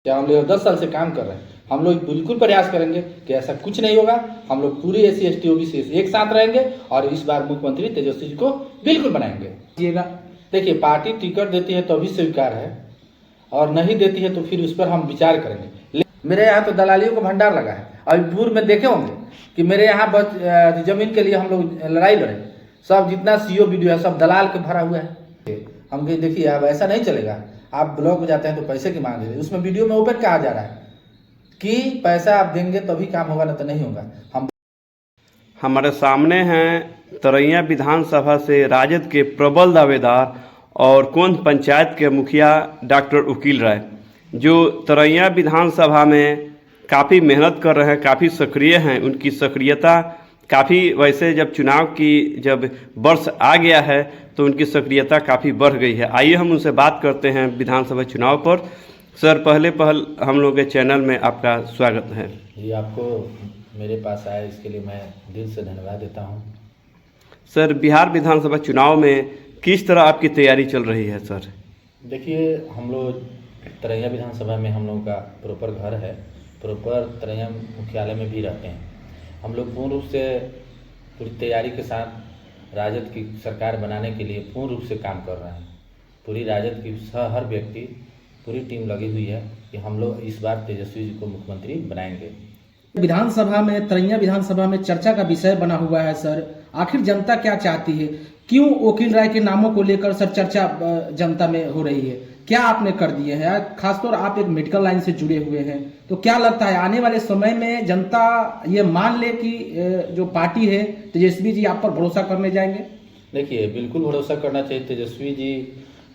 क्या हम लोग 10 साल से काम कर रहे हैं। हम लोग बिल्कुल प्रयास करेंगे कि ऐसा कुछ नहीं होगा। हम लोग पूरी SC ST OBC एक साथ रहेंगे और इस बार मुख्यमंत्री तेजस्वी जी को बिल्कुल बनाएंगे। देखिए, पार्टी टिकट देती है तो भी स्वीकार है और नहीं देती है तो फिर उस पर हम विचार करेंगे। मेरे यहाँ तो दलालियों का भंडार लगा है। अभी पूर्व में देखे होंगे कि मेरे यहाँ जमीन के लिए हम लोग लड़ाई लड़े, सब जितना CO वीडियो है सब दलाल के भरा हुआ है। हम कहीं देखिए, अब ऐसा नहीं चलेगा। आप ब्लॉक में जाते हैं तो पैसे की मांग रहे हैं, उसमें वीडियो में ओपन कहा जा रहा है कि पैसा आप देंगे तभी काम होगा, ना तो नहीं होगा। हमारे सामने हैं तरैया विधानसभा से राजद के प्रबल दावेदार और कोंद पंचायत के मुखिया डॉक्टर वकील राय, जो तरैया विधानसभा में काफ़ी मेहनत कर रहे हैं, काफ़ी सक्रिय हैं। उनकी सक्रियता काफ़ी, वैसे जब चुनाव की जब वर्ष आ गया है तो उनकी सक्रियता काफ़ी बढ़ गई है। आइए हम उनसे बात करते हैं विधानसभा चुनाव पर। सर, पहले हम लोग के चैनल में आपका स्वागत है। ये आपको मेरे पास आया इसके लिए मैं दिल से धन्यवाद देता हूँ। सर, बिहार विधानसभा चुनाव में किस तरह आपकी तैयारी चल रही है? सर देखिए, हम लोग तरैया विधानसभा में हम लोगों का प्रॉपर घर है, प्रॉपर तरैया मुख्यालय में भी रहते हैं। हम लोग पूर्ण रूप से पूरी तैयारी के साथ राजद की सरकार बनाने के लिए पूर्ण रूप से काम कर रहे हैं। पूरी राजद की हर व्यक्ति, पूरी टीम लगी हुई है कि हम लोग इस बार तेजस्वी जी को मुख्यमंत्री बनाएंगे। विधानसभा में, तरैया विधानसभा में चर्चा का विषय बना हुआ है सर। आखिर जनता क्या चाहती है? क्यों वकील राय के नामों को लेकर सर चर्चा जनता में हो रही है? क्या आपने कर दिए हैं? खासतौर आप एक मेडिकल लाइन से जुड़े हुए हैं, तो क्या लगता है आने वाले समय में जनता ये मान ले कि जो पार्टी है तेजस्वी जी आप पर भरोसा करने जाएंगे? देखिए, बिल्कुल भरोसा करना चाहिए। तेजस्वी जी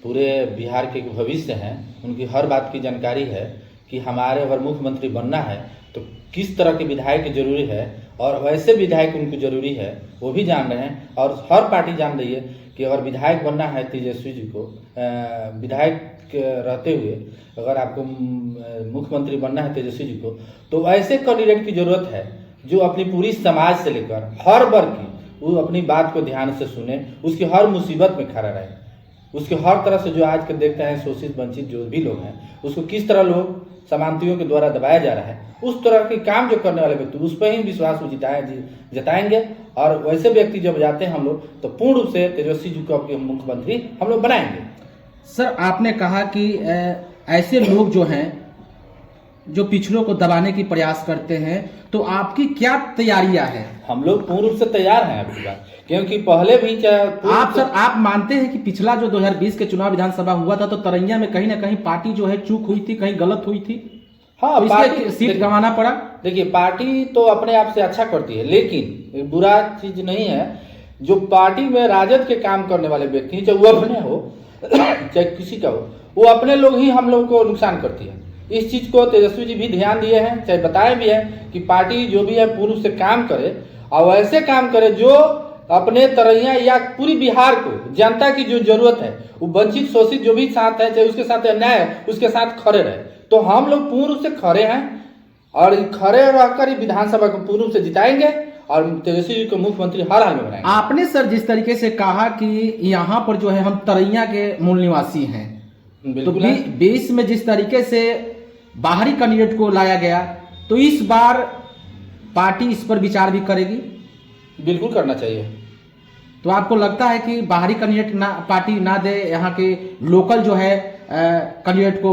पूरे बिहार के भविष्य हैं। उनकी हर बात की जानकारी है कि हमारे अगर मुख्यमंत्री बनना है तो किस तरह के विधायक जरूरी है और वैसे विधायक उनको जरूरी है, वो भी जान रहे हैं। और हर पार्टी जान रही है कि अगर विधायक बनना है तेजस्वी जी को, विधायक रहते हुए अगर आपको मुख्यमंत्री बनना है तेजस्वी जी को, तो ऐसे कैंडिडेट की जरूरत है जो अपनी पूरी समाज से लेकर हर वर्ग की वो अपनी बात को ध्यान से सुने, उसकी हर मुसीबत में खड़ा रहे, उसके हर तरह से जो आज के देखते हैं शोषित वंचित जो भी लोग हैं, उसको किस तरह लोग सामंतियों के द्वारा दबाया जा रहा है, उस तरह के काम जो करने वाले व्यक्ति, उस पर ही विश्वास जताएंगे। और वैसे व्यक्ति जब जाते हैं हम लोग तो पूर्ण रूप से तेजस्वी जी को अपने मुख्यमंत्री हम लोग बनाएंगे। सर, आपने कहा कि ऐसे लोग जो हैं जो पिछड़ों को दबाने की प्रयास करते हैं, तो आपकी क्या तैयारियां हैं? हम लोग पूर्ण रूप से तैयार हैं आपकी बात, क्योंकि पहले भी आप मानते हैं कि पिछला जो 2020 के चुनाव विधानसभा हुआ था तो तरैया में कहीं ना कहीं पार्टी जो है चूक हुई थी, कहीं गलत हुई थी? हाँ, तो पार्टी सीट गंवाना पड़ा। देखिए, पार्टी तो अपने आप से अच्छा करती है, लेकिन बुरा चीज नहीं है। जो पार्टी में राजद के काम करने वाले व्यक्ति, चाहे वो अपने हो चाहे किसी का हो, वो अपने लोग ही हम लोग को नुकसान करती है। इस चीज को तेजस्वी जी भी ध्यान दिए हैं, चाहे बताए भी हैं कि पार्टी जो भी है पूर्ण से काम करे और ऐसे काम करे जो अपने तरैया या पूरी बिहार को जनता की जो जरूरत है, वो वंचित शोषित जो भी साथ है, चाहे उसके साथ अन्याय है, उसके साथ खड़े रहे। तो हम लोग पूर्ण रूप से खड़े हैं और खड़े रहकर विधानसभा को पूर्ण रूप से जिताएंगे और तेजस्वी जी को मुख्यमंत्री हर हाल में बनाएंगे। आपने सर जिस तरीके से कहा कि यहाँ पर जो है हम तरैया के मूल निवासी हैं, तो 20 में जिस तरीके से बाहरी कैंडिडेट को लाया गया, तो इस बार पार्टी इस पर विचार भी करेगी? बिल्कुल करना चाहिए। तो आपको लगता है कि बाहरी कैंडिडेट पार्टी ना दे, यहाँ के लोकल जो है कैंडिडेट को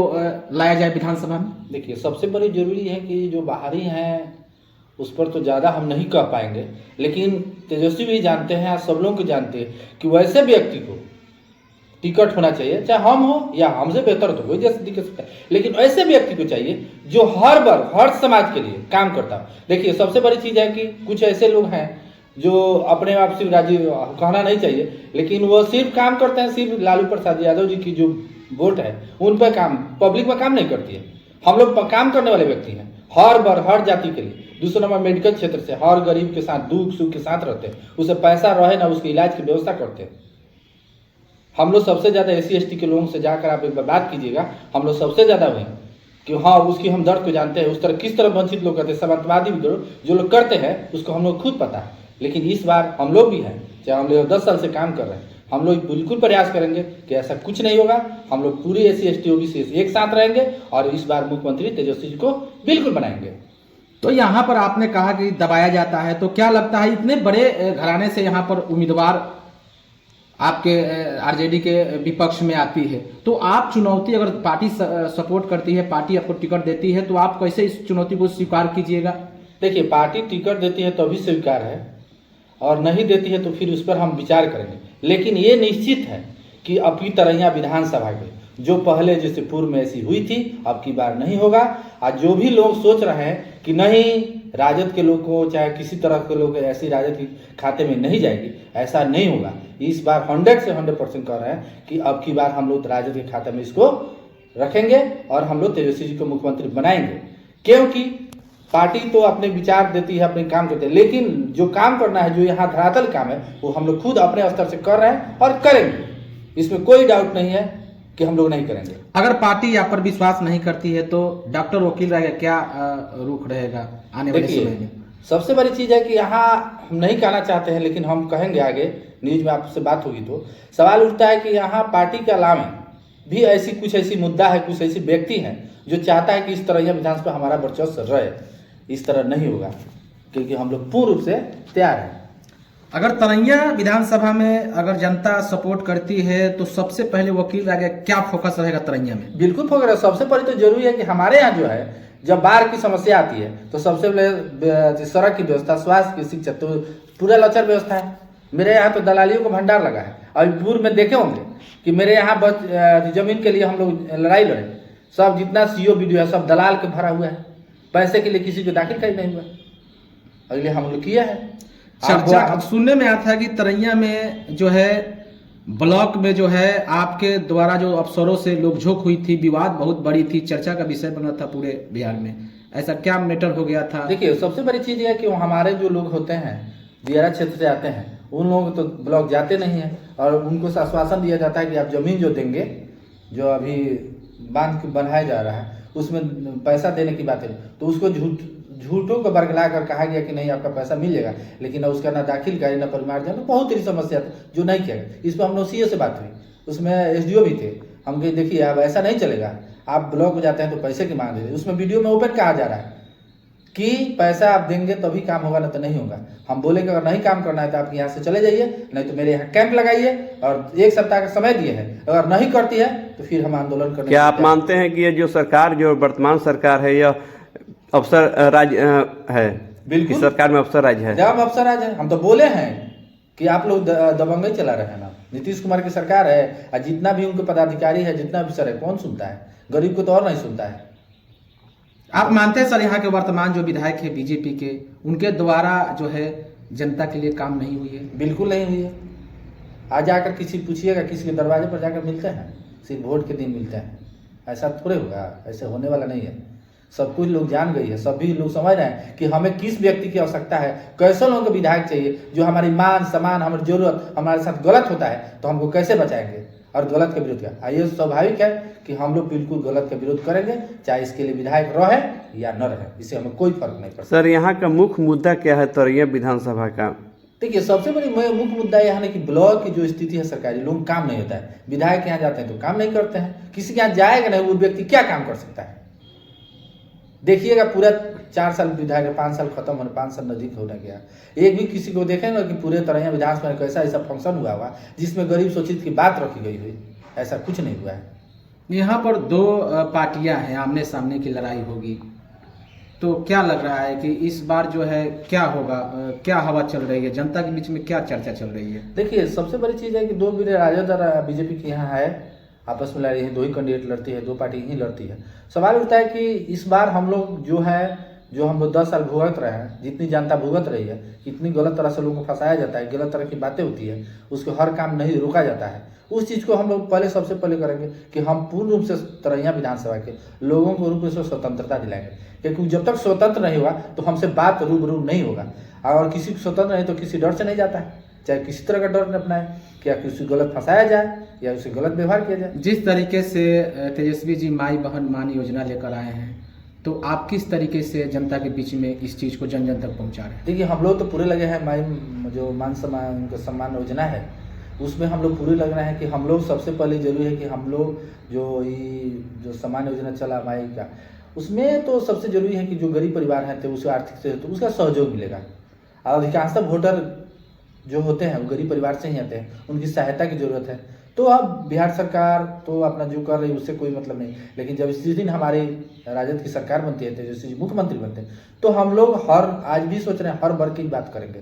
लाया जाए विधानसभा में? देखिए, सबसे बड़ी जरूरी है कि जो बाहरी हैं उस पर तो ज़्यादा हम नहीं कह पाएंगे, लेकिन तेजस्वी भी जानते हैं, सब लोग को जानते हैं कि वैसे व्यक्ति को टिकट होना चाहिए, चाहे हम हो या हमसे बेहतर तो कोई जैसे दिक्कत है, लेकिन ऐसे व्यक्ति को चाहिए जो हर वर्ग हर समाज के लिए काम करता हो। देखिए, सबसे बड़ी चीज़ है कि कुछ ऐसे लोग हैं जो अपने आप से राजीव कहना नहीं चाहिए, लेकिन वो सिर्फ काम करते हैं, सिर्फ लालू प्रसाद यादव जी की जो वोट है उन पर काम, पब्लिक पर काम नहीं करती है। हम लोग काम करने वाले व्यक्ति हैं, हर वर्ग हर जाति के लिए। दूसरा नंबर मेडिकल क्षेत्र से हर गरीब के साथ दुख सुख के साथ रहते हैं, उसे पैसा रहे ना उसके इलाज की व्यवस्था करते हैं। हम लोग सबसे ज़्यादा SC ST के लोगों से जाकर आप एक बार बात कीजिएगा, हम लोग सबसे ज़्यादा हुए कि हाँ उसकी हम दर्द को जानते हैं, उस तरह किस तरह वंचित लोग करते हैं, समाजवादी जो लोग करते हैं उसको हम लोग खुद पता है। लेकिन इस बार हम लोग भी हैं, चाहे हम लोग 10 साल से काम कर रहे हैं, हम लोग बिल्कुल प्रयास करेंगे कि ऐसा कुछ नहीं होगा। हम लोग पूरी SC ST OBC एक साथ रहेंगे और इस बार मुख्यमंत्री तेजस्वी जी को बिल्कुल बनाएंगे। तो यहाँ पर आपने कहा कि दबाया जाता है, तो क्या लगता है इतने बड़े घराने से यहाँ पर उम्मीदवार आपके RJD के विपक्ष में आती है, तो आप चुनौती, अगर पार्टी सपोर्ट करती है, पार्टी आपको टिकट देती है, तो आप कैसे इस चुनौती को स्वीकार कीजिएगा? देखिए, पार्टी टिकट देती है तो अभी स्वीकार है, और नहीं देती है तो फिर उस पर हम विचार करेंगे। लेकिन ये निश्चित है कि अब की तरैया विधानसभा के जो पहले जैसे पूर्व में ऐसी हुई थी, अब की बार नहीं होगा। और जो भी लोग सोच रहे हैं कि नहीं राजद के लोग को चाहे किसी तरह के लोग ऐसी राजद के खाते में नहीं जाएगी, ऐसा नहीं होगा। इस बार 100 से 100% कह रहे हैं कि अब की बार हम लोग राजद के खाते में इसको रखेंगे और हम लोग तेजस्वी जी को मुख्यमंत्री बनाएंगे। क्योंकि पार्टी तो अपने विचार देती है, अपने काम करते हैं, लेकिन जो काम करना है, जो यहाँ धरातल काम है, वो हम लोग खुद अपने स्तर से कर रहे हैं और करेंगे। इसमें कोई डाउट नहीं है कि हम लोग नहीं करेंगे। अगर पार्टी आप पर विश्वास नहीं करती है तो डॉक्टर वकील राय का क्या रुख रहेगा आने वाले समय में? सबसे बड़ी चीज़ है कि यहाँ हम नहीं कहना चाहते हैं, लेकिन हम कहेंगे आगे न्यूज में आपसे बात होगी तो सवाल उठता है कि यहाँ पार्टी के अलावा भी ऐसी मुद्दा है, कुछ ऐसी व्यक्ति हैं जो चाहता है कि इस तरह यह विधानसभा हमारा वर्चस्व रहे। इस तरह नहीं होगा, क्योंकि हम लोग पूर्ण रूप से तैयार हैं। अगर तरैया विधानसभा में अगर जनता सपोर्ट करती है तो सबसे पहले वकील राय का क्या फोकस रहेगा तरैया में? बिल्कुल फोकस है। सबसे पहले तो जरूरी है कि हमारे यहाँ जो है, जब बाढ़ की समस्या आती है तो सबसे पहले सड़क की व्यवस्था, स्वास्थ्य की, शिक्षा, तो पूरा लचर व्यवस्था है। मेरे यहाँ तो दलालियों को भंडार लगा है। अभी पूर्व में देखे होंगे कि मेरे यहाँ जमीन के लिए हम लोग लड़ाई लड़े, सब जितना CO BDO है सब दलाल के भरा हुआ है। पैसे के लिए किसी को दाखिल कहीं नहीं हुआ, अगले हम लोग किया है। चर्चा सुनने में आता है कि तरैया में जो है ब्लॉक में जो है आपके द्वारा जो अफसरों से नोकझोंक हुई थी, विवाद बहुत बड़ी थी, चर्चा का विषय बना था पूरे बिहार में, ऐसा क्या मैटर हो गया था? देखिए, सबसे बड़ी चीज़ यह है कि हमारे जो लोग होते हैं दियारा क्षेत्र से आते हैं, उन लोग तो ब्लॉक जाते नहीं हैं और उनको आश्वासन दिया जाता है कि आप जमीन जो देंगे, जो अभी बांध बनाया जा रहा है उसमें पैसा देने की बात है, तो उसको झूठों को बरगला कर कहा गया कि नहीं आपका पैसा मिल जाएगा, लेकिन उसका ना दाखिल करें ना परिमार्जन, बहुत सारी समस्या थी जो नहीं किया गया। इस पर हम लोग CO से बात हुई, उसमें SDO भी थे। हम कहे देखिए अब ऐसा नहीं चलेगा, आप ब्लॉक में जाते हैं तो पैसे की मांग देते। उसमें वीडियो में ओपन कहा जा रहा है कि पैसा आप देंगे तभी काम होगा, ना तो नहीं होगा। हम बोलेंगे अगर नहीं काम करना है तो आप यहाँ से चले जाइए, नहीं तो मेरे यहाँ कैंप लगाइए, और 1 सप्ताह का समय दिए हैं। अगर नहीं करती है तो फिर हम आंदोलन करेंगे। क्या आप मानते हैं कि ये जो सरकार, जो वर्तमान सरकार है, यह अफसर राज है? बिल्कुल, सरकार में अफसर राज है। जब अफसर राज है, हम तो बोले हैं कि आप लोग दबंगई चला रहे हैं ना। नीतीश कुमार की सरकार है और जितना भी उनके पदाधिकारी है, जितना अफसर है, कौन सुनता है? गरीब को तो और नहीं सुनता है। आप मानते हैं सर यहाँ के वर्तमान जो विधायक है BJP के, उनके द्वारा जो है जनता के लिए काम नहीं हुई है? बिल्कुल नहीं हुई है। आज जाकर किसी पूछिएगा, किसी के दरवाजे पर जाकर मिलते हैं, सिर्फ वोट के दिन मिलते हैं। ऐसा थोड़े होगा, ऐसे होने वाला नहीं है। सब कुछ लोग जान गई है, सभी लोग समझ रहे हैं कि हमें किस व्यक्ति की आवश्यकता है, कैसे लोगों को विधायक चाहिए जो हमारी मान सम्मान, हमारी जरूरत, हमारे साथ गलत होता है तो हमको कैसे बचाएंगे, और गलत के विरोध का। ये स्वाभाविक है कि हम लोग बिल्कुल गलत का विरोध करेंगे, चाहे इसके लिए विधायक रहे या न रहे, इससे हमें कोई फर्क नहीं पड़ता। सर, यहाँ का मुख्य मुद्दा क्या है तरैया विधानसभा का? देखिए, सबसे बड़ी मुख्य मुद्दा यह है कि ब्लॉक की जो स्थिति है सरकारी, लोग काम नहीं होता है। विधायक के यहाँ जाते हैं तो काम नहीं करते हैं, किसी के यहाँ जाएगा नहीं, वो व्यक्ति क्या काम कर सकता है? देखिएगा पूरा 4 साल विधायक, 5 साल खत्म होने, 5 साल नजदीक होने गया, एक भी किसी को देखेंगे कि पूरे तरह विधानसभा में कैसा ऐसा फंक्शन हुआ जिसमें गरीब शोषित की बात रखी गई हुई, ऐसा कुछ नहीं हुआ है। यहाँ पर 2 पार्टियां हैं, आमने सामने की लड़ाई होगी, तो क्या लग रहा है कि इस बार जो है क्या होगा, क्या हवा चल रही है, जनता के बीच में क्या चर्चा चल रही है? देखिए, सबसे बड़ी चीज़ है कि 2 राजद और BJP के यहाँ है, आपस में लड़ रही है, 2 ही कैंडिडेट लड़ती है, 2 पार्टी ही लड़ती है। सवाल उठता है कि इस बार हम लोग जो है, जो हम लोग 10 साल भुगत रहे हैं, जितनी जनता भुगत रही है, इतनी गलत तरह से लोगों को फंसाया जाता है, गलत तरह की बातें होती है, उसको हर काम नहीं रोका जाता है। उस चीज़ को हम लोग पहले सबसे पहले करेंगे कि हम पूर्ण रूप से तरैया विधानसभा के लोगों को रूप से स्वतंत्रता दिलाएंगे, क्योंकि जब तक स्वतंत्र नहीं हुआ तो हमसे बात रूबरू नहीं होगा। और किसी को स्वतंत्र नहीं तो किसी डर से नहीं जाता है, चाहे किसी तरह का डर न अपनाए, क्या किसी गलत फंसाया जाए या उसे गलत व्यवहार किया जाए। जिस तरीके से तेजस्वी जी माई बहन मान योजना लेकर आए हैं, तो आप किस तरीके से जनता के बीच में इस चीज़ को जन जन तक पहुंचा रहे हैं? देखिए, हम लोग तो पूरे लगे हैं, माई जो मान सम्मान, उनका सम्मान योजना है उसमें हम लोग पूरे लग रहे हैं कि हम लोग सबसे पहले जरूरी है कि हम लोग जो सामान्य योजना चला हमारी का, उसमें तो सबसे जरूरी है कि जो गरीब परिवार हैं तो उसे आर्थिक से तो उसका सहयोग मिलेगा। और अधिकांशतः वोटर जो होते हैं वो गरीब परिवार से ही आते हैं, उनकी सहायता की जरूरत है। तो अब बिहार सरकार तो अपना जो कर रही है उससे कोई मतलब नहीं, लेकिन जब इसी दिन हमारी राजद की सरकार बनती है, तेजस्वी जी मुख्यमंत्री बनते हैं, तो हम लोग आज भी सोच रहे हैं हर वर्ग की बात करेंगे,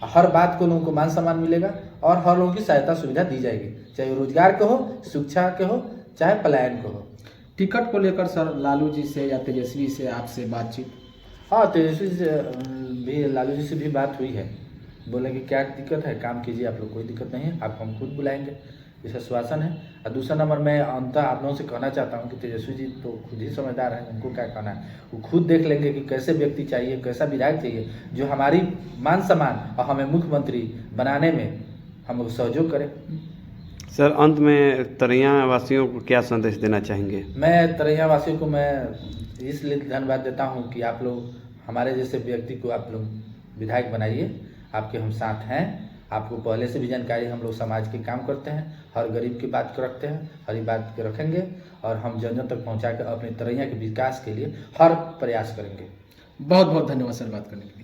हर बात को लोगों को मान सम्मान मिलेगा और हर लोगों की सहायता सुविधा दी जाएगी, चाहे रोजगार के हो, शिक्षा के हो, चाहे पलायन के हो। टिकट को लेकर सर लालू जी से या तेजस्वी से आपसे बातचीत? हाँ, तेजस्वी से भी, लालू जी से भी बात हुई है। बोले कि क्या दिक्कत है, काम कीजिए आप लोग, कोई दिक्कत नहीं है, आपको हम खुद बुलाएंगे, इस आश्वासन है। और दूसरा नंबर मैं अंततः आप लोगों से कहना चाहता हूँ कि तेजस्वी जी तो खुद ही समझदार हैं, उनको क्या कहना है, वो खुद देख लेंगे कि कैसे व्यक्ति चाहिए, कैसा विधायक चाहिए जो हमारी मान सम्मान और हमें मुख्यमंत्री बनाने में हम सहयोग करें। सर, अंत में तरैया वासियों को क्या संदेश देना चाहेंगे? मैं तरैया वासियों को मैं इसलिए धन्यवाद देता हूँ कि आप लोग हमारे जैसे व्यक्ति को आप लोग विधायक बनाइए, आपके हम साथ हैं। आपको पहले से भी जानकारी, हम लोग समाज के काम करते हैं, हर गरीब की बात को रखते हैं, हर बात को रखेंगे और हम जन जन तक पहुंचा कर अपने तरैया के विकास के लिए हर प्रयास करेंगे। बहुत बहुत धन्यवाद सर बात करने के लिए।